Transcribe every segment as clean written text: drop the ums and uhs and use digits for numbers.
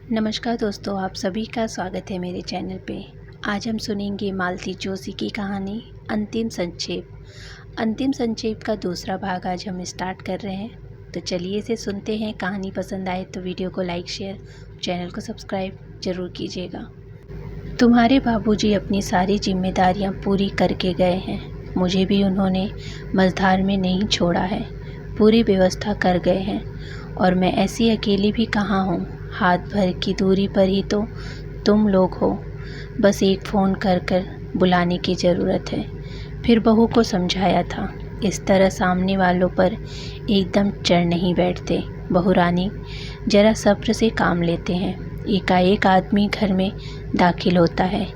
नमस्कार दोस्तों, आप सभी का स्वागत है मेरे चैनल पे। आज हम सुनेंगे मालती जोशी की कहानी अंतिम संक्षेप। अंतिम संक्षेप का दूसरा भाग आज हम स्टार्ट कर रहे हैं, तो चलिए इसे सुनते हैं। कहानी पसंद आए तो वीडियो को लाइक, शेयर, चैनल को सब्सक्राइब ज़रूर कीजिएगा। तुम्हारे बाबूजी अपनी सारी जिम्मेदारियां पूरी करके गए हैं। मुझे भी उन्होंने मझधार में नहीं छोड़ा है, पूरी व्यवस्था कर गए हैं। और मैं ऐसी अकेली भी कहाँ हूँ, हाथ भर की दूरी पर ही तो तुम लोग हो। बस एक फ़ोन कर कर बुलाने की ज़रूरत है। फिर बहू को समझाया था, इस तरह सामने वालों पर एकदम चढ़ नहीं बैठते। बहू रानी, ज़रा सब्र से काम लेते हैं। एकाएक आदमी घर में दाखिल होता है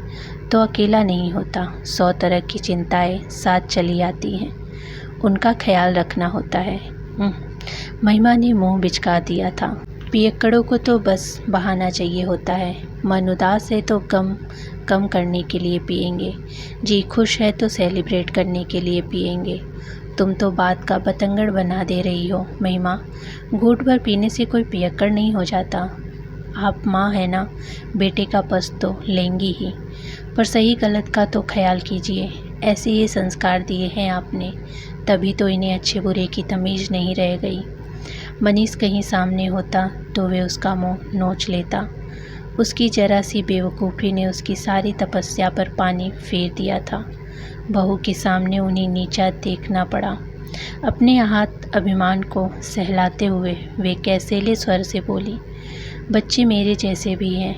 तो अकेला नहीं होता। 100 तरह की चिंताएं साथ चली आती हैं, उनका ख्याल रखना होता है। महिमा ने मुंह बिचका दिया था। पियक्कड़ों को तो बस बहाना चाहिए होता है। मन उदास है तो गम कम करने के लिए पिएंगे, जी खुश है तो सेलिब्रेट करने के लिए पिएंगे। तुम तो बात का बतंगड़ बना दे रही हो महिमा। घूंट भर पीने से कोई पियक्कड़ नहीं हो जाता। आप माँ है ना, बेटे का पस्त तो लेंगी ही, पर सही गलत का तो ख्याल कीजिए। ऐसे ही संस्कार दिए हैं आपने, तभी तो इन्हें अच्छे बुरे की तमीज़ नहीं रह गई। मनीष कहीं सामने होता तो वे उसका मुंह नोच लेता। उसकी जरा सी बेवकूफ़ी ने उसकी सारी तपस्या पर पानी फेर दिया था। बहू के सामने उन्हें नीचा देखना पड़ा। अपने हाथ अभिमान को सहलाते हुए वे कैसेले स्वर से बोली, बच्चे मेरे जैसे भी हैं,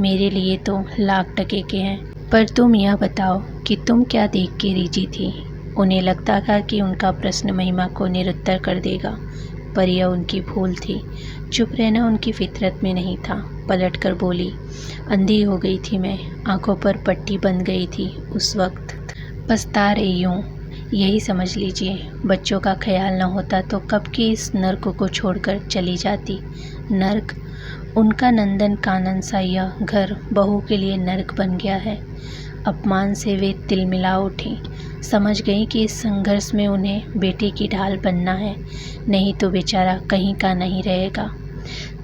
मेरे लिए तो लाख टके के हैं। पर तुम यह बताओ कि तुम क्या देख के रीझी थी। उन्हें लगता था कि उनका प्रश्न महिमा को निरुत्तर कर देगा, पर यह उनकी भूल थी। चुप रहना उनकी फितरत में नहीं था। पलट कर बोली, अंधी हो गई थी मैं, आंखों पर पट्टी बंध गई थी उस वक्त। पछता रही हूँ, यही समझ लीजिए। बच्चों का ख्याल न होता तो कब की इस नर्क को छोड़कर चली जाती। नर्क? उनका नंदन कानन सा यह घर बहू के लिए नर्क बन गया है। अपमान से वे तिलमिला उठी। समझ गई कि इस संघर्ष में उन्हें बेटे की ढाल बनना है, नहीं तो बेचारा कहीं का नहीं रहेगा।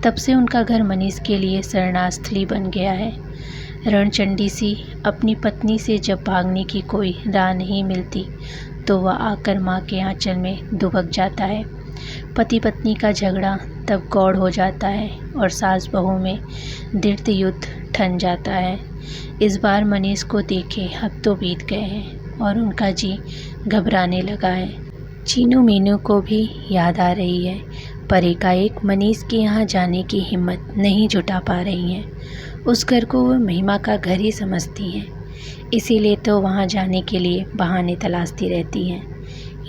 तब से उनका घर मनीष के लिए शरणास्थली बन गया है। रणचंडी सी अपनी पत्नी से जब भागने की कोई राह नहीं मिलती तो वह आकर माँ के आंचल में दुबक जाता है। पति पत्नी का झगड़ा तब गौड़ हो जाता है और सास बहू में दृढ़ युद्ध ठन जाता है। इस बार मनीष को देखे हफ्तों बीत गए हैं और उनका जी घबराने लगा है। चीनू मीनू को भी याद आ रही है, पर एकाएक मनीष के यहाँ जाने की हिम्मत नहीं जुटा पा रही हैं। उस घर को वो महिमा का घर ही समझती हैं, इसीलिए तो वहाँ जाने के लिए बहाने तलाशती रहती हैं।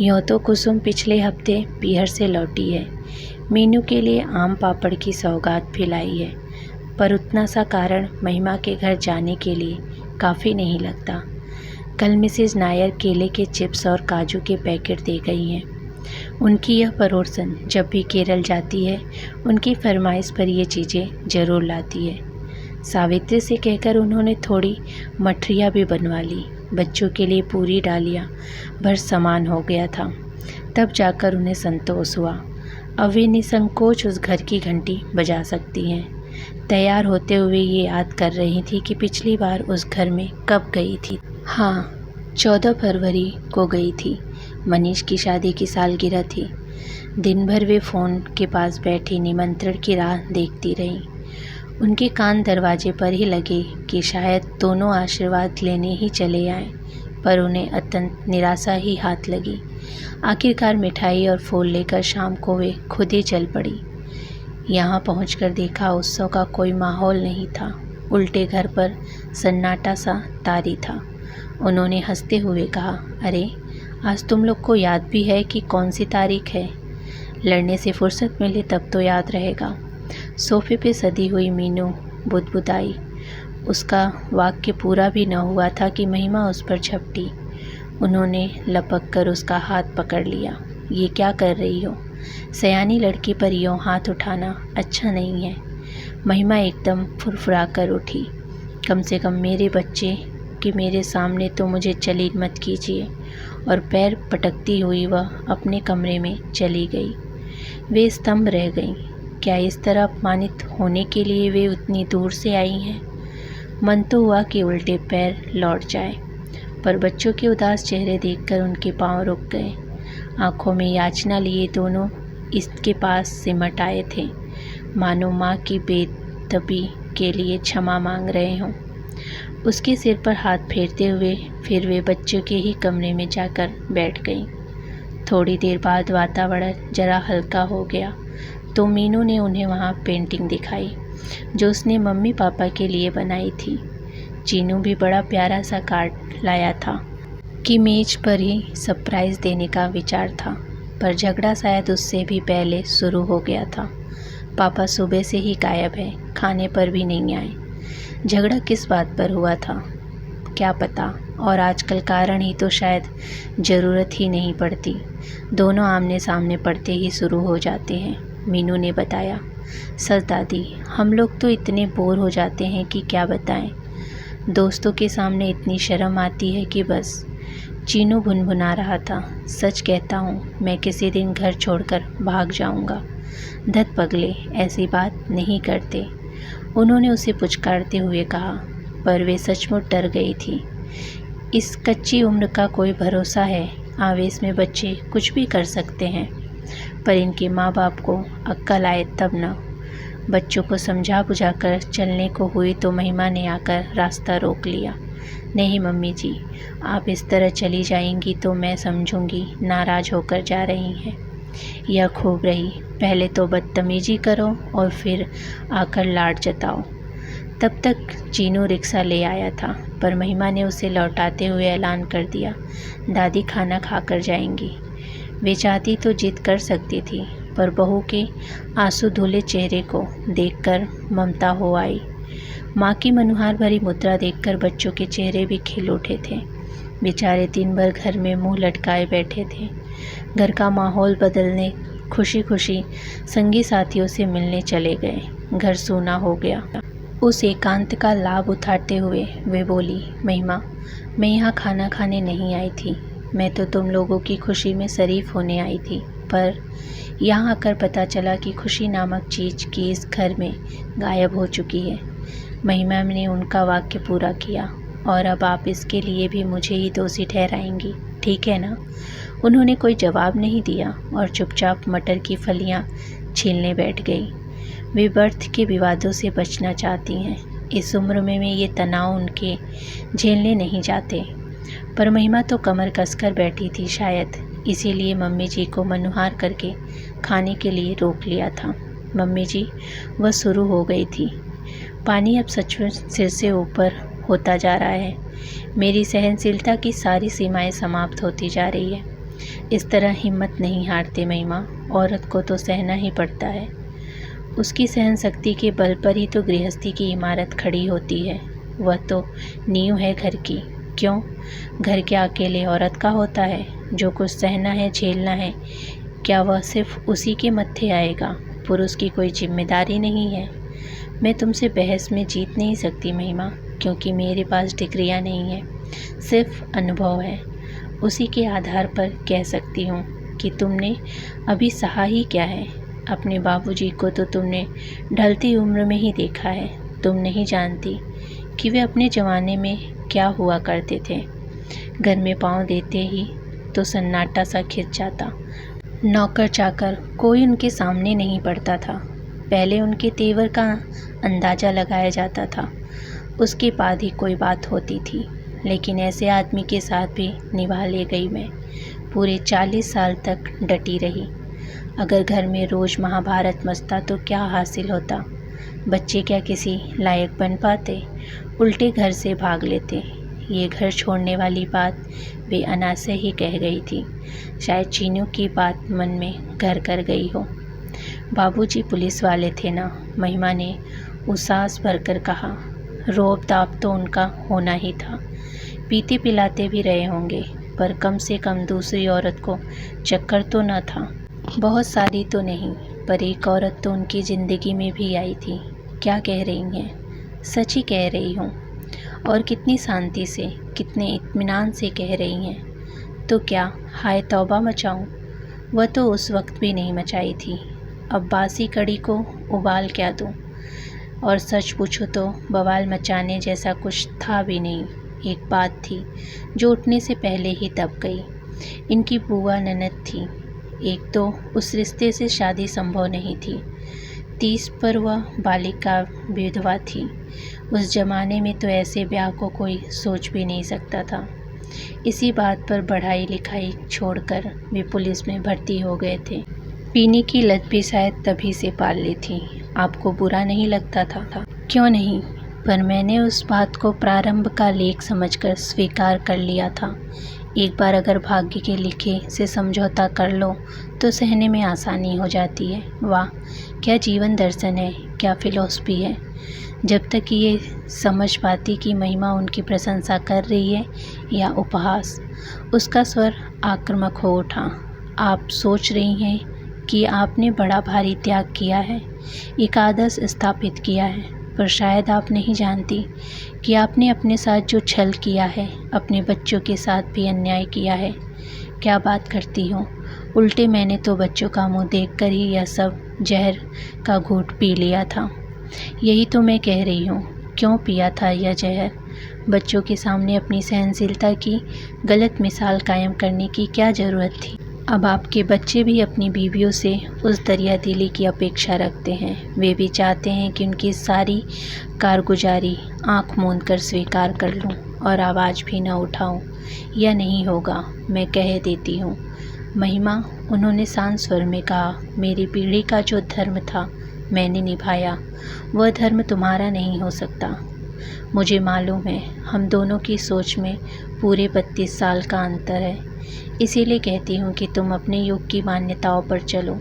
यूँ तो कुसुम पिछले हफ्ते पीहर से लौटी है, मीनू के लिए आम पापड़ की सौगात भी लाई है, पर उतना सा कारण महिमा के घर जाने के लिए काफ़ी नहीं लगता। कल मिसेज नायर केले के चिप्स और काजू के पैकेट दे गई हैं। उनकी यह पड़ोसन जब भी केरल जाती है उनकी फरमाइश पर ये चीज़ें ज़रूर लाती है। सावित्री से कहकर उन्होंने थोड़ी मठरियाँ भी बनवा ली। बच्चों के लिए पूरी डालियाँ भर सामान हो गया था, तब जाकर उन्हें संतोष हुआ। अब वे निसंकोच उस घर की घंटी बजा सकती हैं। तैयार होते हुए ये याद कर रही थी कि पिछली बार उस घर में कब गई थी। हाँ, 14 फरवरी को गई थी। मनीष की शादी की सालगिरह थी। दिन भर वे फ़ोन के पास बैठी निमंत्रण की राह देखती रहीं। उनके कान दरवाजे पर ही लगे कि शायद दोनों आशीर्वाद लेने ही चले आएं, पर उन्हें अत्यंत निराशा ही हाथ लगी। आखिरकार मिठाई और फूल लेकर शाम को वे खुद ही चल पड़ी। यहाँ पहुंचकर देखा उत्सव का कोई माहौल नहीं था, उल्टे घर पर सन्नाटा सा तारी था। उन्होंने हंसते हुए कहा, अरे आज तुम लोग को याद भी है कि कौन सी तारीख है? लड़ने से फुर्सत मिले तब तो याद रहेगा। सोफे पे सदी हुई मीनू बुदबुदाई। उसका वाक्य पूरा भी न हुआ था कि महिमा उस पर झपटी। उन्होंने लपक कर उसका हाथ पकड़ लिया। ये क्या कर रही हो? सयानी लड़की पर यूँ हाथ उठाना अच्छा नहीं है। महिमा एकदम फुरफुरा कर उठी। कम से कम मेरे बच्चे कि मेरे सामने तो मुझे चली मत कीजिए। और पैर पटकती हुई वह अपने कमरे में चली गई। वे स्तंभ रह गईं। क्या इस तरह अपमानित होने के लिए वे उतनी दूर से आई हैं? मन तो हुआ कि उल्टे पैर लौट जाए, पर बच्चों के उदास चेहरे देखकर उनके पांव रुक गए। आंखों में याचना लिए दोनों इसके पास सिमट आए थे, मानो माँ की बेदबी के लिए क्षमा मांग रहे हों। उसके सिर पर हाथ फेरते हुए फिर वे बच्चों के ही कमरे में जाकर बैठ गईं। थोड़ी देर बाद वातावरण जरा हल्का हो गया तो मीनू ने उन्हें वहाँ पेंटिंग दिखाई जो उसने मम्मी पापा के लिए बनाई थी। चीनू भी बड़ा प्यारा सा कार्ड लाया था कि मेज पर ही सरप्राइज़ देने का विचार था, पर झगड़ा शायद उससे भी पहले शुरू हो गया था। पापा सुबह से ही गायब है, खाने पर भी नहीं आए। झगड़ा किस बात पर हुआ था क्या पता, और आजकल कारण ही तो शायद ज़रूरत ही नहीं पड़ती, दोनों आमने सामने पड़ते ही शुरू हो जाते हैं, मीनू ने बताया। सच दादी, हम लोग तो इतने बोर हो जाते हैं कि क्या बताएं। दोस्तों के सामने इतनी शर्म आती है कि बस। चीनू भुनभुना रहा था। सच कहता हूँ, मैं किसी दिन घर छोड़कर भाग जाऊँगा। धत पगले, ऐसी बात नहीं करते, उन्होंने उसे पुचकारते हुए कहा, पर वे सचमुच डर गई थी। इस कच्ची उम्र का कोई भरोसा है, आवेश में बच्चे कुछ भी कर सकते हैं, पर इनके माँ बाप को अक्ल आए तब न। बच्चों को समझा बुझाकर चलने को हुई तो महिमा ने आकर रास्ता रोक लिया। नहीं मम्मी जी, आप इस तरह चली जाएंगी तो मैं समझूंगी नाराज़ होकर जा रही हैं। यह खूब रही, पहले तो बदतमीजी करो और फिर आकर लाड जताओ। तब तक चीनू रिक्शा ले आया था, पर महिमा ने उसे लौटाते हुए ऐलान कर दिया, दादी खाना खाकर जाएंगी। वे चाहती तो जिद कर सकती थी, पर बहू के आंसू धुले चेहरे को देखकर ममता हो आई। माँ की मनुहार भरी मुद्रा देखकर बच्चों के चेहरे भी खिल उठे थे। बेचारे दिन भर घर में मुंह लटकाए बैठे थे। घर का माहौल बदलने खुशी खुशी संगी साथियों से मिलने चले गए। घर सूना हो गया। उस एकांत का लाभ उठाते हुए वे बोली, महिमा, मैं यहाँ खाना खाने नहीं आई थी, मैं तो तुम लोगों की खुशी में शरीफ होने आई थी, पर यहाँ आकर पता चला कि खुशी नामक चीज़ की इस घर में गायब हो चुकी है। महिमा ने उनका वाक्य पूरा किया, और अब आप इसके लिए भी मुझे ही दोषी ठहराएंगी, ठीक है ना? उन्होंने कोई जवाब नहीं दिया और चुपचाप मटर की फलियाँ छीलने बैठ गई। वे बर्थ के विवादों से बचना चाहती हैं। इस उम्र में ये तनाव उनके झेलने नहीं जाते, पर महिमा तो कमर कसकर बैठी थी, शायद इसीलिए मम्मी जी को मनुहार करके खाने के लिए रोक लिया था। मम्मी जी, वह शुरू हो गई थी। पानी अब सचमुच सिर से ऊपर होता जा रहा है। मेरी सहनशीलता की सारी सीमाएं समाप्त होती जा रही है। इस तरह हिम्मत नहीं हारते महिमा, औरत को तो सहना ही पड़ता है। उसकी सहन शक्ति के बल पर ही तो गृहस्थी की इमारत खड़ी होती है। वह तो नींव है घर की। क्यों? घर के अकेले औरत का होता है। जो कुछ सहना है, झेलना है, क्या वह सिर्फ उसी के मत्थे आएगा? पुरुष की कोई जिम्मेदारी नहीं है। मैं तुमसे बहस में जीत नहीं सकती महिमा, क्योंकि मेरे पास डिग्रियां नहीं है, सिर्फ अनुभव है। उसी के आधार पर कह सकती हूँ कि तुमने अभी सहा ही क्या है। अपने बाबूजी को तो तुमने ढलती उम्र में ही देखा है। तुम नहीं जानती कि वे अपने ज़माने में क्या हुआ करते थे। घर में पाँव देते ही तो सन्नाटा सा खिंच जाता। नौकर चाकर कोई उनके सामने नहीं पड़ता था। पहले उनके तेवर का अंदाज़ा लगाया जाता था, उसके बाद ही कोई बात होती थी। लेकिन ऐसे आदमी के साथ भी निभा ले गई मैं। पूरे 40 साल तक डटी रही। अगर घर में रोज़ महाभारत मचता तो क्या हासिल होता? बच्चे क्या किसी लायक बन पाते? उल्टे घर से भाग लेते। ये घर छोड़ने वाली बात वे अना से ही कह गई थी। शायद चीनू की बात मन में घर कर गई हो। बाबूजी पुलिस वाले थे ना, महिमा ने उसास भरकर कहा। रोब दाब तो उनका होना ही था। पीते पिलाते भी रहे होंगे, पर कम से कम दूसरी औरत को चक्कर तो न था। बहुत सारी तो नहीं, पर एक औरत तो उनकी ज़िंदगी में भी आई थी। क्या कह रही हैं? सच ही कह रही हूँ। और कितनी शांति से, कितने इत्मीनान से कह रही हैं। तो क्या हाय तौबा मचाऊँ? वह तो उस वक्त भी नहीं मचाई थी। अब बासी कड़ी को उबाल क्या दूँ। और सच पूछो तो बवाल मचाने जैसा कुछ था भी नहीं। एक बात थी जो उठने से पहले ही दब गई। इनकी बुआ ननद थी। एक तो उस रिश्ते से शादी संभव नहीं थी, 30 पर वह बालिका विधवा थी। उस जमाने में तो ऐसे ब्याह को कोई सोच भी नहीं सकता था। इसी बात पर पढ़ाई लिखाई छोड़कर वे पुलिस में भर्ती हो गए थे। पीने की लत भी शायद तभी से पाल ली थी। आपको बुरा नहीं लगता था? क्यों नहीं, पर मैंने उस बात को प्रारंभ का लेख समझकर स्वीकार कर लिया था। एक बार अगर भाग्य के लिखे से समझौता कर लो तो सहने में आसानी हो जाती है। वाह, क्या जीवन दर्शन है, क्या फिलॉसफी है। जब तक ये समझ पाती कि महिमा उनकी प्रशंसा कर रही है या उपहास। उसका स्वर आक्रामक हो उठा। आप सोच रही हैं कि आपने बड़ा भारी त्याग किया है, एक आदर्श स्थापित किया है, पर शायद आप नहीं जानती कि आपने अपने साथ जो छल किया है, अपने बच्चों के साथ भी अन्याय किया है। क्या बात करती हो? उल्टे मैंने तो बच्चों का मुंह देखकर ही यह सब जहर का घूंट पी लिया था। यही तो मैं कह रही हूँ, क्यों पिया था यह जहर? बच्चों के सामने अपनी सहनशीलता की गलत मिसाल कायम करने की क्या ज़रूरत थी? अब आपके बच्चे भी अपनी बीवियों से उस दरियादिली की अपेक्षा रखते हैं। वे भी चाहते हैं कि उनकी सारी कारगुजारी आँख मूंद कर स्वीकार कर लूं और आवाज़ भी न उठाऊं। यह नहीं होगा, मैं कह देती हूँ। महिमा, उन्होंने शांत स्वर में कहा, मेरी पीढ़ी का जो धर्म था मैंने निभाया। वह धर्म तुम्हारा नहीं हो सकता। मुझे मालूम है, हम दोनों की सोच में पूरे 32 साल का अंतर है। इसीलिए कहती हूँ कि तुम अपने युग की मान्यताओं पर चलो,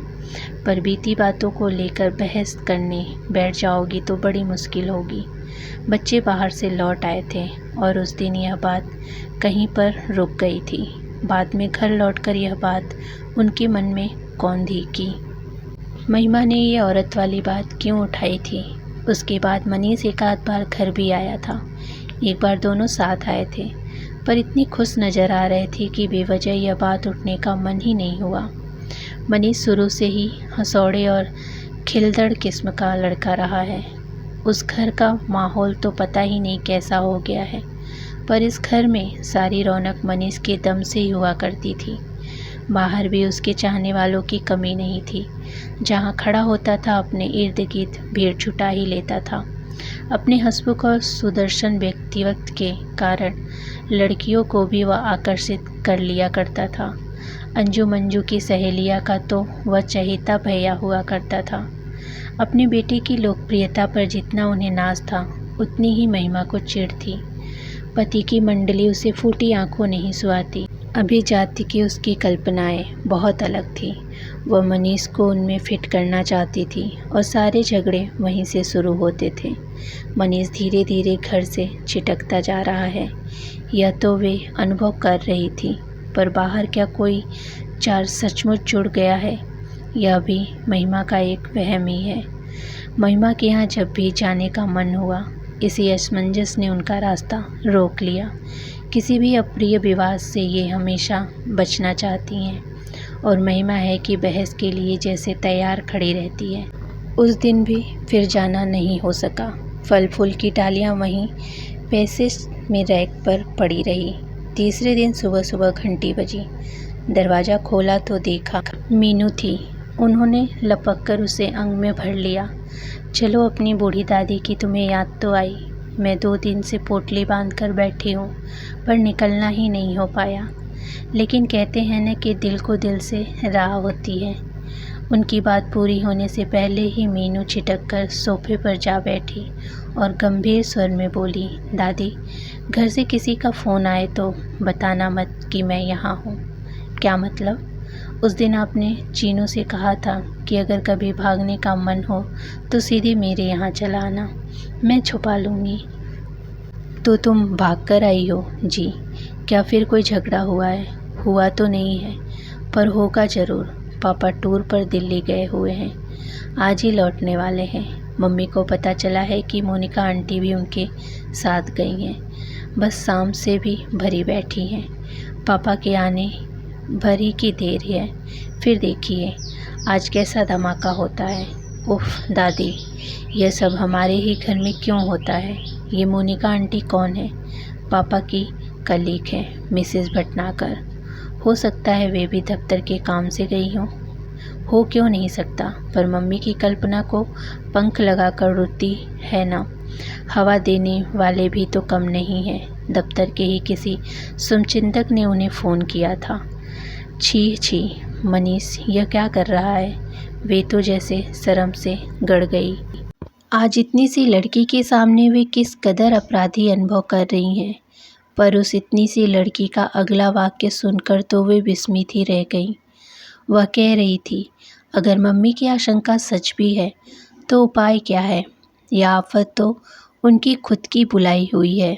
पर बीती बातों को लेकर बहस करने बैठ जाओगी तो बड़ी मुश्किल होगी। बच्चे बाहर से लौट आए थे और उस दिन यह बात कहीं पर रुक गई थी। बाद में घर लौटकर यह बात उनके मन में कौंधी की। महिमा ने ये औरत वाली बात क्यों उठाई थी? उसके बाद मनीष एक आध बार घर भी आया था। एक बार दोनों साथ आए थे, पर इतनी खुश नज़र आ रहे थे कि बेवजह यह बात उठने का मन ही नहीं हुआ। मनीष शुरू से ही हंसौड़े और खिलदड़ किस्म का लड़का रहा है। उस घर का माहौल तो पता ही नहीं कैसा हो गया है, पर इस घर में सारी रौनक मनीष के दम से ही हुआ करती थी। बाहर भी उसके चाहने वालों की कमी नहीं थी। जहाँ खड़ा होता था अपने इर्द गिर्द भीड़ जुटा ही लेता था। अपने हंसमुख और सुदर्शन व्यक्तित्व के कारण लड़कियों को भी वह आकर्षित कर लिया करता था। अंजू मंजू की सहेलिया का तो वह चहेता भैया हुआ करता था। अपने बेटे की लोकप्रियता पर जितना उन्हें नाज था, उतनी ही महिमा को चिढ़ थी। पति की मंडली उसे फूटी आंखों नहीं सुहाती। अभी जाति की उसकी कल्पनाएं बहुत अलग थी। वह मनीष को उनमें फिट करना चाहती थी और सारे झगड़े वहीं से शुरू होते थे। मनीष धीरे धीरे घर से छिटकता जा रहा है, यह तो वे अनुभव कर रही थी, पर बाहर क्या कोई चार सचमुच जुड़ गया है? यह भी महिमा का एक वहम ही है। महिमा के यहाँ जब भी जाने का मन हुआ, इसी असमंजस ने उनका रास्ता रोक लिया। किसी भी अप्रिय विवाद से ये हमेशा बचना चाहती हैं और महिमा है कि बहस के लिए जैसे तैयार खड़ी रहती है। उस दिन भी फिर जाना नहीं हो सका। फल फूल की डालियाँ वहीं पैसे में रैक पर पड़ी रही। तीसरे दिन सुबह सुबह घंटी बजी। दरवाज़ा खोला तो देखा मीनू थी। उन्होंने लपक कर उसे अंग में भर लिया। चलो अपनी बूढ़ी दादी की तुम्हें याद तो आई। मैं 2 दिन से पोटली बांध कर बैठी हूँ, पर निकलना ही नहीं हो पाया। लेकिन कहते हैं न कि दिल को दिल से राह होती है। उनकी बात पूरी होने से पहले ही मीनू छिटक कर सोफे पर जा बैठी और गंभीर स्वर में बोली, दादी, घर से किसी का फ़ोन आए तो बताना मत कि मैं यहाँ हूँ। क्या मतलब? उस दिन आपने चीनू से कहा था कि अगर कभी भागने का मन हो तो सीधे मेरे यहाँ चला आना, मैं छुपा लूँगी। तो तुम भाग कर आई हो? जी। क्या फिर कोई झगड़ा हुआ है? हुआ तो नहीं है, पर होगा ज़रूर। पापा टूर पर दिल्ली गए हुए हैं, आज ही लौटने वाले हैं। मम्मी को पता चला है कि मोनिका आंटी भी उनके साथ गई हैं, बस शाम से भी भरी बैठी हैं। पापा के आने भरी की देर है। फिर देखिए, आज कैसा धमाका होता है। उफ दादी, यह सब हमारे ही घर में क्यों होता है। ये मोनिका आंटी कौन है? पापा की कलीग है, मिसेस भटनागर। हो सकता है वे भी दफ्तर के काम से गई हों। हो क्यों नहीं सकता, पर मम्मी की कल्पना को पंख लगाकर उड़ती है ना। हवा देने वाले भी तो कम नहीं हैं। दफ्तर के ही किसी शुभचिंतक ने उन्हें फ़ोन किया था। छी छी, मनीष यह क्या कर रहा है। वे तो जैसे शर्म से गड़ गई। आज इतनी सी लड़की के सामने वे किस कदर अपराधी अनुभव कर रही हैं। पर उस इतनी सी लड़की का अगला वाक्य सुनकर तो वे विस्मित ही रह गईं। वह कह रही थी, अगर मम्मी की आशंका सच भी है तो उपाय क्या है। यह आफत तो उनकी खुद की बुलाई हुई है।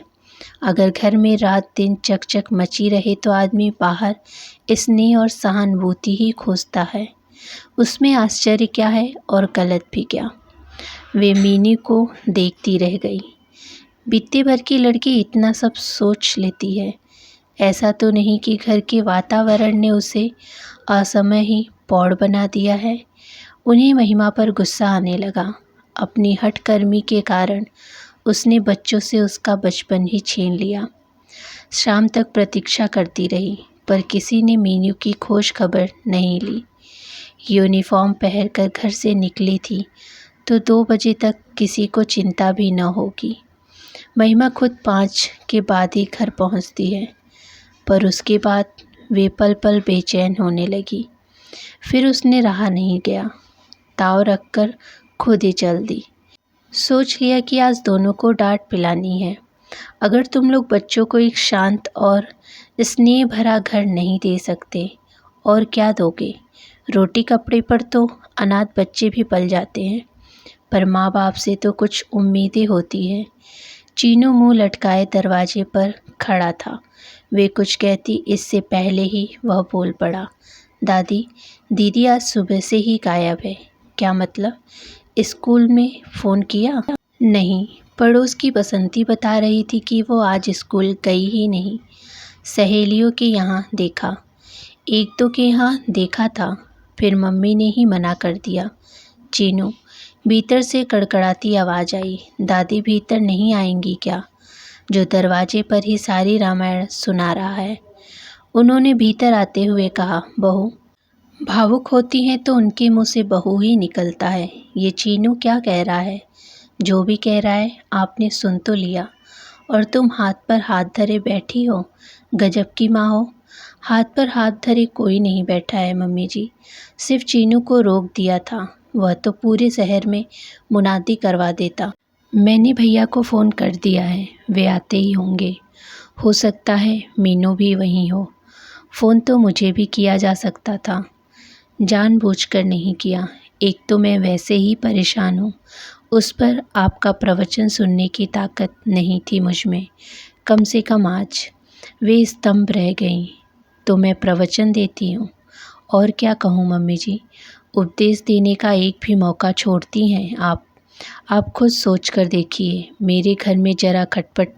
अगर घर में रात दिन चकचक मची रहे तो आदमी बाहर स्नेह और सहानुभूति ही खोजता है। उसमें आश्चर्य क्या है और गलत भी क्या। वे मीनी को देखती रह गई। बित्ते भर की लड़की इतना सब सोच लेती है। ऐसा तो नहीं कि घर के वातावरण ने उसे असमय ही पौड़ बना दिया है। उन्हें महिमा पर गुस्सा आने लगा। अपनी हठकर्मी के कारण उसने बच्चों से उसका बचपन ही छीन लिया। शाम तक प्रतीक्षा करती रही, पर किसी ने मीनू की खोज खबर नहीं ली। यूनिफॉर्म पहनकर घर से निकली थी तो 2 बजे तक किसी को चिंता भी न होगी। महिमा खुद 5 के बाद ही घर पहुंचती है, पर उसके बाद वे पल पल बेचैन होने लगी। फिर उसने रहा नहीं गया, ताव रखकर खुद ही चल दी। सोच लिया कि आज दोनों को डांट पिलानी है। अगर तुम लोग बच्चों को एक शांत और स्नेह भरा घर नहीं दे सकते और क्या दोगे। रोटी कपड़े पर तो अनाथ बच्चे भी पल जाते हैं, पर माँ बाप से तो कुछ उम्मीदें होती हैं। चीनू मुंह लटकाए दरवाजे पर खड़ा था। वे कुछ कहती इससे पहले ही वह बोल पड़ा, दादी, दीदी आज सुबह से ही गायब है। क्या मतलब? स्कूल में फ़ोन किया? नहीं, पड़ोस की बसंती बता रही थी कि वो आज स्कूल गई ही नहीं। सहेलियों के यहाँ देखा, 1-2 के यहाँ देखा था, फिर मम्मी ने ही मना कर दिया। चीनू, भीतर से कड़कड़ाती आवाज़ आई, दादी भीतर नहीं आएंगी क्या? जो दरवाजे पर ही सारी रामायण सुना रहा है। उन्होंने भीतर आते हुए कहा, बहू। भावुक होती हैं तो उनके मुंह से बहू ही निकलता है। ये चीनू क्या कह रहा है? जो भी कह रहा है आपने सुन तो लिया, और तुम हाथ पर हाथ धरे बैठी हो। गजब की माँ हो। हाथ पर हाथ धरे कोई नहीं बैठा है मम्मी जी, सिर्फ चीनू को रोक दिया था। वह तो पूरे शहर में मुनादी करवा देता। मैंने भैया को फ़ोन कर दिया है, वे आते ही होंगे। हो सकता है मीनू भी वहीं हो। फ़ोन तो मुझे भी किया जा सकता था, जानबूझकर नहीं किया। एक तो मैं वैसे ही परेशान हूँ, उस पर आपका प्रवचन सुनने की ताकत नहीं थी मुझ में। कम से कम आज वे स्तंभ रह गईं तो मैं प्रवचन देती हूँ। और क्या कहूँ मम्मी जी, उपदेश देने का एक भी मौका छोड़ती हैं आप खुद सोच कर देखिए। मेरे घर में ज़रा खटपट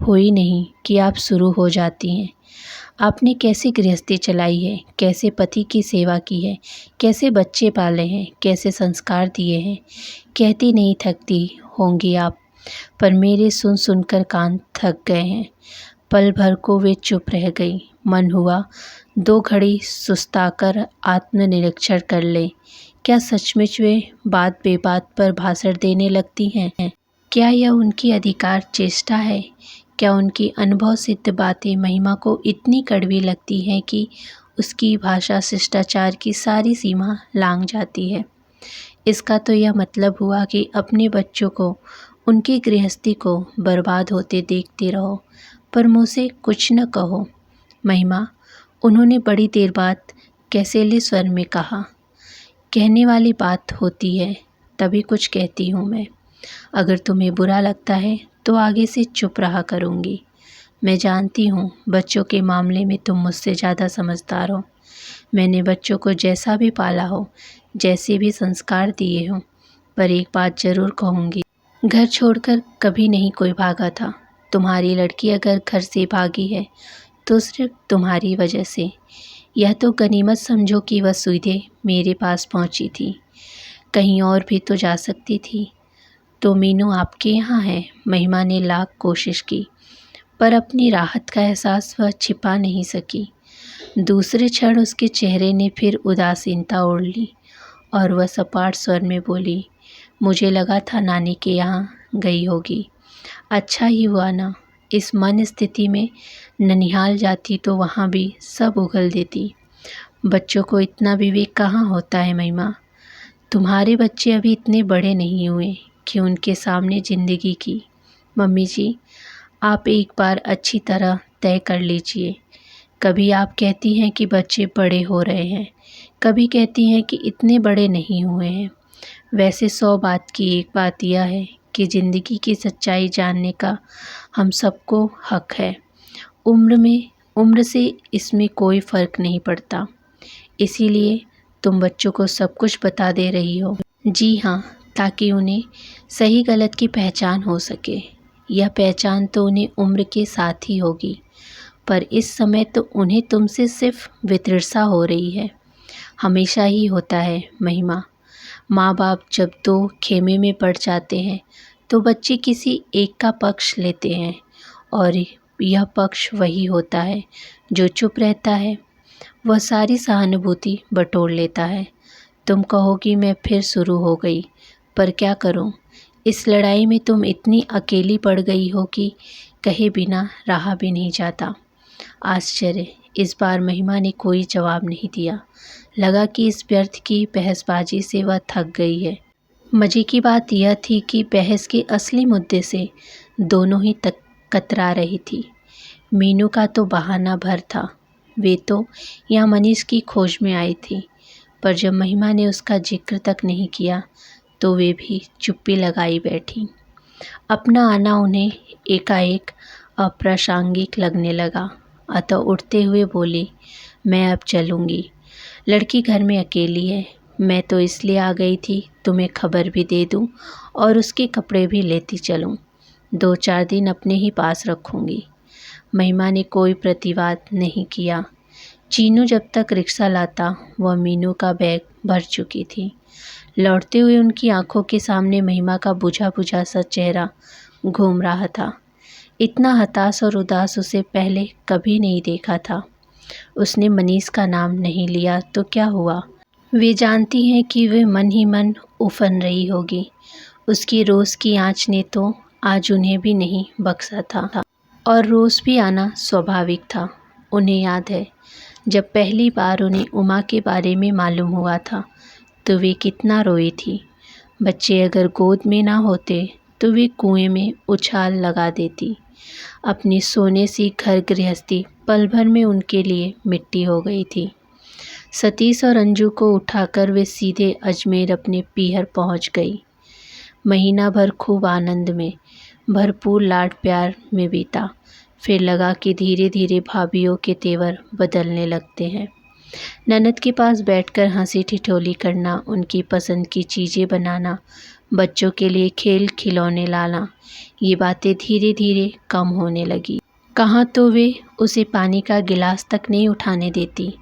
हुई नहीं कि आप शुरू हो जाती हैं। आपने कैसे गृहस्थी चलाई है, कैसे पति की सेवा की है, कैसे बच्चे पाले हैं, कैसे संस्कार दिए हैं। कहती नहीं थकती होंगी आप, पर मेरे सुन सुनकर कान थक गए हैं। पल भर को वे चुप रह गई। मन हुआ 2 घड़ी सुस्ताकर आत्मनिरीक्षण कर ले। क्या सचमुच वे बात बेबात पर भाषण देने लगती हैं? क्या यह उनकी अधिकार चेष्टा है? क्या उनकी अनुभव सिद्ध बातें महिमा को इतनी कड़वी लगती हैं कि उसकी भाषा शिष्टाचार की सारी सीमा लांघ जाती है? इसका तो यह मतलब हुआ कि अपने बच्चों को, उनकी गृहस्थी को बर्बाद होते देखते रहो, पर मुँह से कुछ न कहो। महिमा, उन्होंने बड़ी देर बाद कैसेले स्वर में कहा, कहने वाली बात होती है तभी कुछ कहती हूँ मैं। अगर तुम्हें बुरा लगता है तो आगे से चुप रहा करूँगी। मैं जानती हूँ बच्चों के मामले में तुम मुझसे ज़्यादा समझदार हो। मैंने बच्चों को जैसा भी पाला हो, जैसे भी संस्कार दिए हों, पर एक बात ज़रूर कहूँगी, घर छोड़कर कभी नहीं कोई भागा था। तुम्हारी लड़की अगर घर से भागी है तो सिर्फ तुम्हारी वजह से। यह तो गनीमत समझो कि वह सीधे मेरे पास पहुंची थी, कहीं और भी तो जा सकती थी। तो मीनू आपके यहाँ है? महिमा ने लाख कोशिश की, पर अपनी राहत का एहसास वह छिपा नहीं सकी। दूसरे क्षण उसके चेहरे ने फिर उदासीनता ओढ़ ली और वह सपाट स्वर में बोली, मुझे लगा था नानी के यहाँ गई होगी। अच्छा ही हुआ ना, इस मन स्थिति में ननिहाल जाती तो वहाँ भी सब उगल देती। बच्चों को इतना विवेक कहाँ होता है महिमा। तुम्हारे बच्चे अभी इतने बड़े नहीं हुए कि उनके सामने ज़िंदगी की। मम्मी जी, आप एक बार अच्छी तरह तय कर लीजिए। कभी आप कहती हैं कि बच्चे बड़े हो रहे हैं, कभी कहती हैं कि इतने बड़े नहीं हुए हैं। वैसे 100 बात की एक बात यह है कि ज़िंदगी की सच्चाई जानने का हम सबको हक है। उम्र से इसमें कोई फ़र्क नहीं पड़ता। इसीलिए तुम बच्चों को सब कुछ बता दे रही हो। जी हाँ, ताकि उन्हें सही गलत की पहचान हो सके। यह पहचान तो उन्हें उम्र के साथ ही होगी, पर इस समय तो उन्हें तुमसे सिर्फ वितृष्णा हो रही है। हमेशा ही होता है महिमा। माँ बाप जब दो खेमे में पड़ जाते हैं तो बच्चे किसी एक का पक्ष लेते हैं, और यह पक्ष वही होता है जो चुप रहता है। वह सारी सहानुभूति बटोर लेता है। तुम कहोगी मैं फिर शुरू हो गई, पर क्या करूं? इस लड़ाई में तुम इतनी अकेली पड़ गई हो कि कहे बिना रहा भी नहीं जाता। आश्चर्य, इस बार महिमा ने कोई जवाब नहीं दिया। लगा कि इस व्यर्थ की बहसबाजी से वह थक गई है। मज़े की बात यह थी कि बहस के असली मुद्दे से दोनों ही तक कतरा रही थी। मीनू का तो बहाना भर था, वे तो यहाँ मनीष की खोज में आई थी, पर जब महिमा ने उसका जिक्र तक नहीं किया तो वे भी चुप्पी लगाई बैठी। अपना आना उन्हें एकाएक अप्रासंगिक लगने लगा, अतः उठते हुए बोली, मैं अब चलूँगी। लड़की घर में अकेली है। मैं तो इसलिए आ गई थी तुम्हें खबर भी दे दूं और उसके कपड़े भी लेती चलूं। 2-4 दिन अपने ही पास रखूंगी। महिमा ने कोई प्रतिवाद नहीं किया। चीनू जब तक रिक्शा लाता वह मीनू का बैग भर चुकी थी। लौटते हुए उनकी आंखों के सामने महिमा का बुझा बुझा सा चेहरा घूम रहा था। इतना हताश और उदास उसे पहले कभी नहीं देखा था। उसने मनीष का नाम नहीं लिया तो क्या हुआ? वे जानती हैं कि वे मन ही मन उफन रही होगी। उसकी रोज़ की आँच ने तो आज उन्हें भी नहीं बख्शा था, और रोज़ भी आना स्वाभाविक था। उन्हें याद है जब पहली बार उन्हें उमा के बारे में मालूम हुआ था तो वे कितना रोई थी। बच्चे अगर गोद में ना होते तो वे कुएं में उछाल लगा देती। अपनी सोने सी घर गृहस्थी पल भर में उनके लिए मिट्टी हो गई थी। सतीश और अंजू को उठाकर वे सीधे अजमेर अपने पीहर पहुंच गई। महीना भर खूब आनंद में, भरपूर लाड प्यार में बीता। फिर लगा कि धीरे धीरे भाभीयों के तेवर बदलने लगते हैं। ननद के पास बैठकर हंसी ठिठोली करना, उनकी पसंद की चीज़ें बनाना, बच्चों के लिए खेल खिलौने लाना, ये बातें धीरे धीरे कम होने लगी। कहाँ तो वे उसे पानी का गिलास तक नहीं उठाने देती।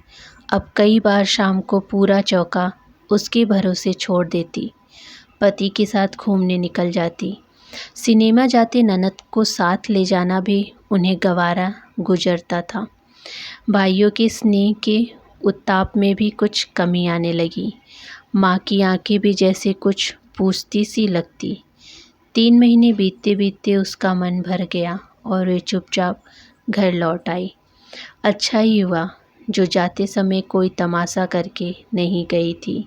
अब कई बार शाम को पूरा चौका उसके भरोसे छोड़ देती। पति के साथ घूमने निकल जाती। सिनेमा जाते ननद को साथ ले जाना भी उन्हें गवारा गुजरता था। भाइयों के स्नेह के उत्ताप में भी कुछ कमी आने लगी। माँ की आंखें भी जैसे कुछ पूछती सी लगती। 3 महीने बीतते बीतते उसका मन भर गया और वे चुपचाप घर लौट आई। अच्छा ही हुआ जो जाते समय कोई तमाशा करके नहीं गई थी,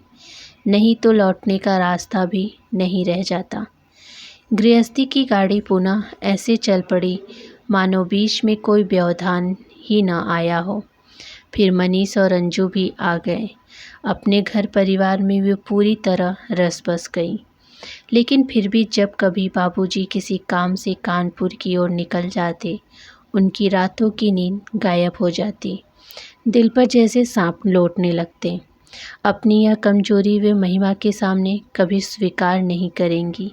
नहीं तो लौटने का रास्ता भी नहीं रह जाता। गृहस्थी की गाड़ी पुनः ऐसे चल पड़ी मानो बीच में कोई व्यवधान ही न आया हो। फिर मनीष और अंजू भी आ गए। अपने घर परिवार में वे पूरी तरह रस बस गई। लेकिन फिर भी जब कभी बाबूजी किसी काम से कानपुर की ओर निकल जाते, उनकी रातों की नींद गायब हो जाती। दिल पर जैसे सांप लौटने लगते। अपनी यह कमजोरी वे महिमा के सामने कभी स्वीकार नहीं करेंगी,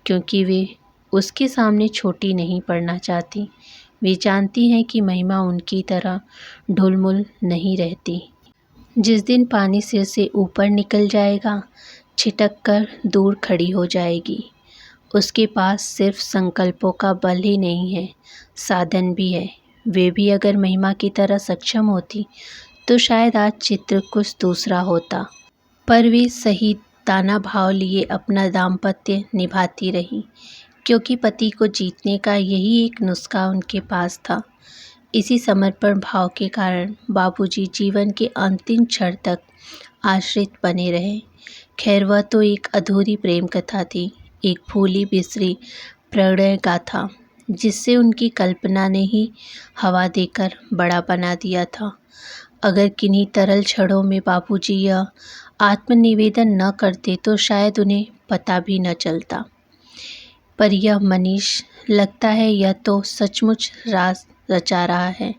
क्योंकि वे उसके सामने छोटी नहीं पड़ना चाहती। वे जानती हैं कि महिमा उनकी तरह ढुलमुल नहीं रहती। जिस दिन पानी सिर से ऊपर निकल जाएगा, छिटक कर दूर खड़ी हो जाएगी। उसके पास सिर्फ संकल्पों का बल ही नहीं है, साधन भी है। वे भी अगर महिमा की तरह सक्षम होती तो शायद आज चित्र कुछ दूसरा होता। पर वे सही दाना भाव लिए अपना दाम्पत्य निभाती रही, क्योंकि पति को जीतने का यही एक नुस्खा उनके पास था। इसी समर्पण भाव के कारण बाबूजी जीवन के अंतिम क्षण तक आश्रित बने रहे। खैर, वह तो एक अधूरी प्रेम कथा थी, एक भूली बिसरी प्रणय गाथा, जिससे उनकी कल्पना ने ही हवा देकर बड़ा बना दिया था। अगर किन्हीं तरल क्षणों में बाबूजी यह आत्मनिवेदन न करते तो शायद उन्हें पता भी न चलता। पर यह मनीष, लगता है यह तो सचमुच राज रचा रहा है।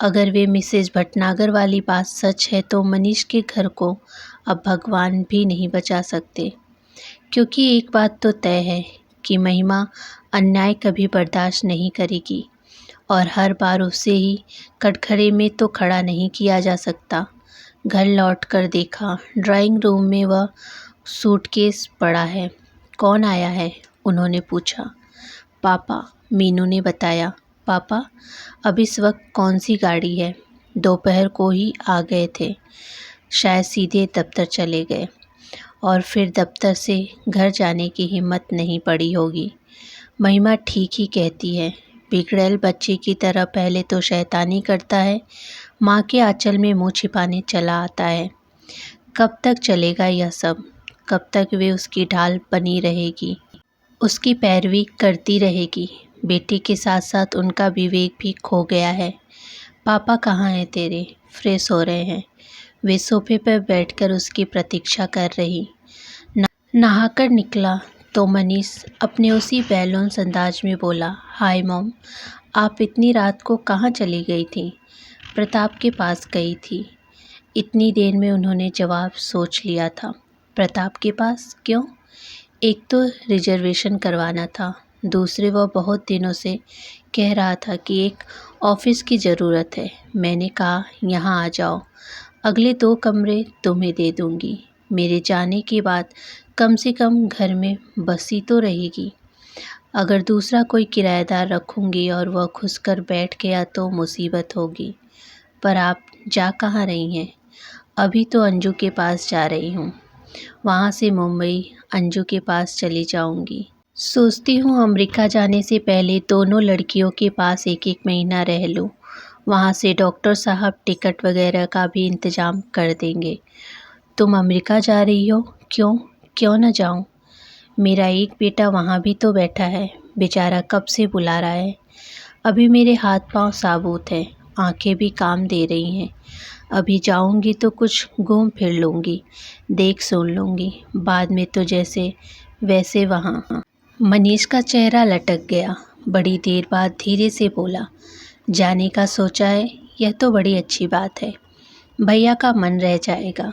अगर वे मिसेज भटनागर वाली बात सच है तो मनीष के घर को अब भगवान भी नहीं बचा सकते, क्योंकि एक बात तो तय है कि महिमा अन्याय कभी बर्दाश्त नहीं करेगी और हर बार उसे ही कटघरे में तो खड़ा नहीं किया जा सकता। घर लौटकर देखा, ड्राइंग रूम में वह सूटकेस पड़ा है। कौन आया है? उन्होंने पूछा। पापा, मीनू ने बताया। पापा, अब इस वक्त कौन सी गाड़ी है? दोपहर को ही आ गए थे, शायद सीधे दफ्तर चले गए और फिर दफ्तर से घर जाने की हिम्मत नहीं पड़ी होगी। महिमा ठीक ही कहती है, बिगड़ैल बच्चे की तरह पहले तो शैतानी करता है, माँ के आंचल में मुँह छिपाने चला आता है। कब तक चलेगा यह सब? कब तक वे उसकी ढाल बनी रहेगी, उसकी पैरवी करती रहेगी? बेटी के साथ साथ उनका विवेक भी खो गया है। पापा कहाँ हैं तेरे? फ्रेश हो रहे हैं। वे सोफे पर बैठकर उसकी प्रतीक्षा कर रही। नहाकर निकला तो मनीष अपने उसी बैलेंस अंदाज में बोला, हाय मॉम, आप इतनी रात को कहाँ चली गई थी? प्रताप के पास गई थी। इतनी देर में उन्होंने जवाब सोच लिया था। प्रताप के पास क्यों? एक तो रिजर्वेशन करवाना था, दूसरे वह बहुत दिनों से कह रहा था कि एक ऑफिस की ज़रूरत है। मैंने कहा यहाँ आ जाओ, अगले 2 कमरे तुम्हें दे दूँगी। मेरे जाने के बाद कम से कम घर में बसी तो रहेगी। अगर दूसरा कोई किराएदार रखूँगी और वह घुसकर बैठ गया तो मुसीबत होगी। पर आप जा कहाँ रही हैं? अभी तो अंजू के पास जा रही हूँ, वहाँ से मुंबई अंजू के पास चली जाऊँगी। सोचती हूँ अमेरिका जाने से पहले दोनों लड़कियों के पास 1-1 महीना रह लूँ। वहाँ से डॉक्टर साहब टिकट वगैरह का भी इंतज़ाम कर देंगे। तुम अमेरिका जा रही हो? क्यों न जाऊँ? मेरा एक बेटा वहाँ भी तो बैठा है, बेचारा कब से बुला रहा है। अभी मेरे हाथ पांव साबुत हैं, आंखें भी काम दे रही हैं। अभी जाऊँगी तो कुछ घूम फिर लूँगी, देख सुन लूँगी, बाद में तो जैसे वैसे वहाँ। मनीष का चेहरा लटक गया। बड़ी देर बाद धीरे से बोला, जाने का सोचा है? यह तो बड़ी अच्छी बात है, भैया का मन रह जाएगा।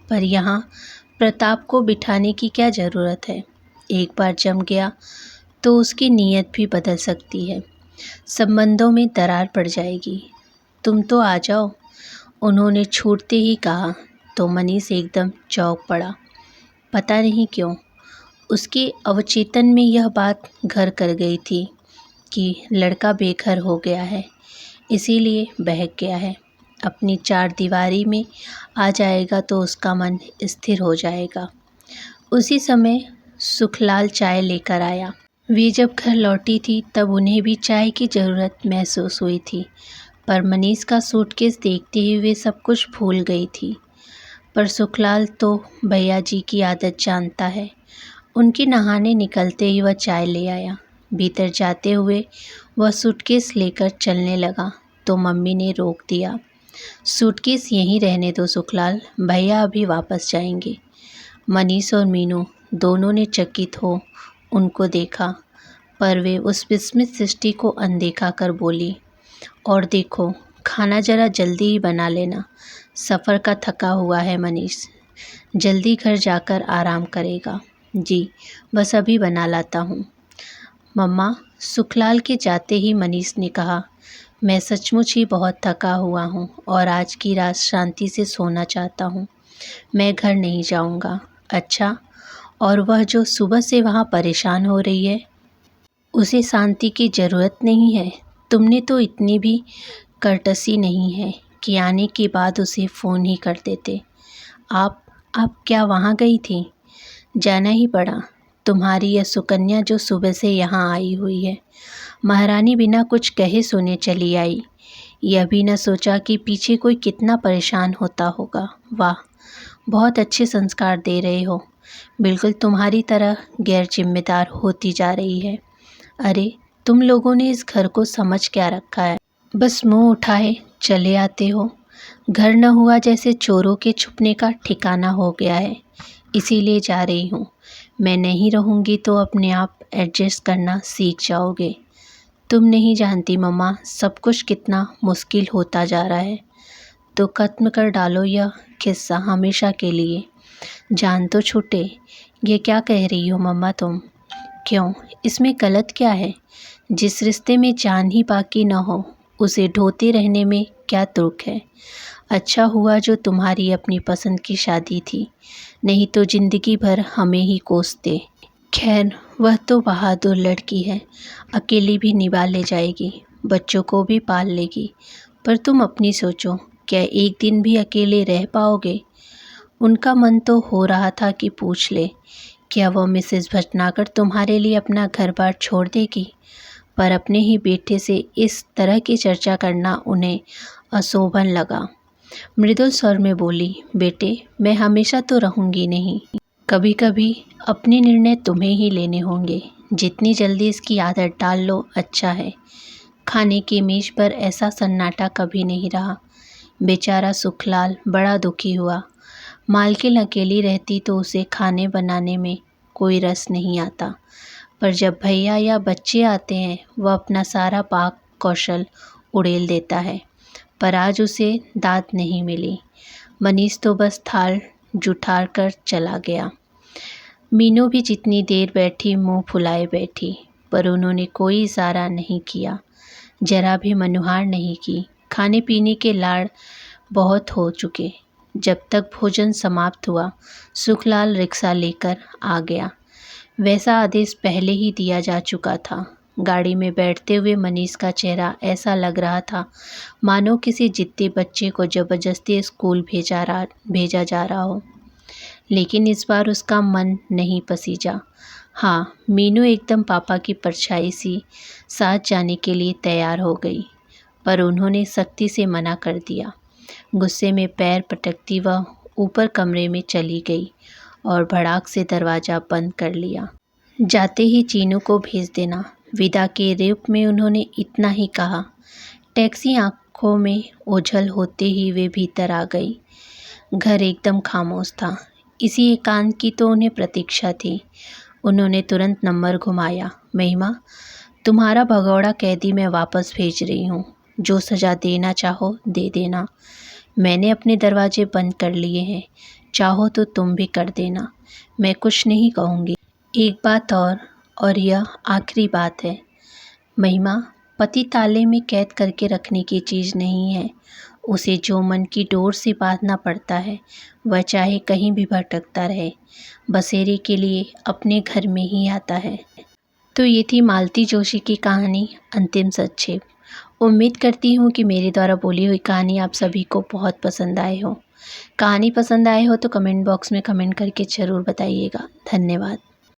पर यहाँ प्रताप को बिठाने की क्या ज़रूरत है? एक बार जम गया तो उसकी नीयत भी बदल सकती है, संबंधों में दरार पड़ जाएगी। तुम तो आ जाओ, उन्होंने छूटते ही कहा तो मनीष एकदम चौंक पड़ा। पता नहीं क्यों उसके अवचेतन में यह बात घर कर गई थी कि लड़का बेघर हो गया है, इसीलिए बहक गया है। अपनी 4 दीवारी में आ जाएगा तो उसका मन स्थिर हो जाएगा। उसी समय सुखलाल चाय लेकर आया। वे जब घर लौटी थी तब उन्हें भी चाय की ज़रूरत महसूस हुई थी, पर मनीष का सूटकेस देखते ही वे सब कुछ भूल गई थी। पर सुखलाल तो भैया जी की आदत जानता है। उनके नहाने निकलते ही वह चाय ले आया। भीतर जाते हुए वह सूटकेस लेकर चलने लगा तो मम्मी ने रोक दिया। सूटकेस यहीं रहने दो सुखलाल, भैया अभी वापस जाएंगे। मनीष और मीनू दोनों ने चकित हो उनको देखा, पर वे उस विस्मित सृष्टि को अनदेखा कर बोली, और देखो, खाना ज़रा जल्दी ही बना लेना, सफ़र का थका हुआ है मनीष, जल्दी घर जाकर आराम करेगा। जी, बस अभी बना लाता हूँ। मम्मा, सुखलाल के जाते ही मनीष ने कहा, मैं सचमुच ही बहुत थका हुआ हूँ और आज की रात शांति से सोना चाहता हूँ। मैं घर नहीं जाऊँगा। अच्छा, और वह जो सुबह से वहाँ परेशान हो रही है, उसे शांति की ज़रूरत नहीं है। तुमने तो इतनी भी कर्टसी नहीं है कि आने के बाद उसे फ़ोन ही कर देते। आप क्या वहाँ गई थी? जाना ही पड़ा। तुम्हारी यह सुकन्या जो सुबह से यहाँ आई हुई है, महारानी बिना कुछ कहे सुने चली आई। यह भी न सोचा कि पीछे कोई कितना परेशान होता होगा। वाह, बहुत अच्छे संस्कार दे रहे हो। बिल्कुल तुम्हारी तरह गैर जिम्मेदार होती जा रही है। अरे, तुम लोगों ने इस घर को समझ क्या रखा है? बस मुंह उठाए चले आते हो। घर न हुआ जैसे चोरों के छुपने का ठिकाना हो गया है। इसीलिए जा रही हूँ। मैं नहीं रहूँगी तो अपने आप एडजस्ट करना सीख जाओगे। तुम नहीं जानती मम्मा, सब कुछ कितना मुश्किल होता जा रहा है। तो खत्म कर डालो यह किस्सा हमेशा के लिए। जान तो छूटे। ये क्या कह रही हो मम्मा तुम? क्यों, इसमें गलत क्या है? जिस रिश्ते में जान ही बाकी न हो, उसे ढोते रहने में क्या तुर्क है? अच्छा हुआ जो तुम्हारी अपनी पसंद की शादी थी, नहीं तो ज़िंदगी भर हमें ही कोसते। खैर, वह तो बहादुर लड़की है, अकेली भी निभा ले जाएगी, बच्चों को भी पाल लेगी। पर तुम अपनी सोचो, क्या एक दिन भी अकेले रह पाओगे? उनका मन तो हो रहा था कि पूछ ले, क्या वह मिसेस भटनागर तुम्हारे लिए अपना घर-बार छोड़ देगी? पर अपने ही बेटे से इस तरह की चर्चा करना उन्हें अशोभन लगा। मृदुल स्वर में बोली, बेटे, मैं हमेशा तो रहूँगी नहीं। कभी कभी अपने निर्णय तुम्हें ही लेने होंगे। जितनी जल्दी इसकी आदत डाल लो अच्छा है। खाने की मेज पर ऐसा सन्नाटा कभी नहीं रहा। बेचारा सुखलाल बड़ा दुखी हुआ। मालकिन अकेली रहती तो उसे खाने बनाने में कोई रस नहीं आता, पर जब भैया या बच्चे आते हैं वह अपना सारा पाक कौशल उड़ेल देता है। पर आज उसे दाद नहीं मिली। मनीष तो बस थाल जुठार कर चला गया। मीनू भी जितनी देर बैठी मुंह फुलाए बैठी, पर उन्होंने कोई इशारा नहीं किया, जरा भी मनुहार नहीं की। खाने पीने के लाड़ बहुत हो चुके। जब तक भोजन समाप्त हुआ, सुखलाल रिक्शा लेकर आ गया। वैसा आदेश पहले ही दिया जा चुका था। गाड़ी में बैठते हुए मनीष का चेहरा ऐसा लग रहा था मानो किसी जिद्दी बच्चे को ज़बरदस्ती स्कूल भेजा जा रहा हो। लेकिन इस बार उसका मन नहीं पसीजा। हाँ, मीनू एकदम पापा की परछाई सी साथ जाने के लिए तैयार हो गई, पर उन्होंने सख्ती से मना कर दिया। गुस्से में पैर पटकती वह ऊपर कमरे में चली गई और भड़ाक से दरवाज़ा बंद कर लिया। जाते ही चीनू को भेज देना। विदा के रूप में उन्होंने इतना ही कहा। टैक्सी आंखों में ओझल होते ही वे भीतर आ गई। घर एकदम खामोश था। इसी एकांत की तो उन्हें प्रतीक्षा थी। उन्होंने तुरंत नंबर घुमाया। महिमा, तुम्हारा भगौड़ा कैदी मैं वापस भेज रही हूँ। जो सज़ा देना चाहो दे देना। मैंने अपने दरवाजे बंद कर लिए हैं, चाहो तो तुम भी कर देना। मैं कुछ नहीं कहूँगी। एक बात और यह आखिरी बात है महिमा, पति ताले में कैद करके रखने की चीज़ नहीं है। उसे जो मन की डोर से बांधना पड़ता है, वह चाहे कहीं भी भटकता रहे, बसेरे के लिए अपने घर में ही आता है। तो ये थी मालती जोशी की कहानी अंतिम संक्षेप। उम्मीद करती हूँ कि मेरे द्वारा बोली हुई कहानी आप सभी को बहुत पसंद आए हो। कहानी पसंद आए हो तो कमेंट बॉक्स में कमेंट करके ज़रूर बताइएगा। धन्यवाद।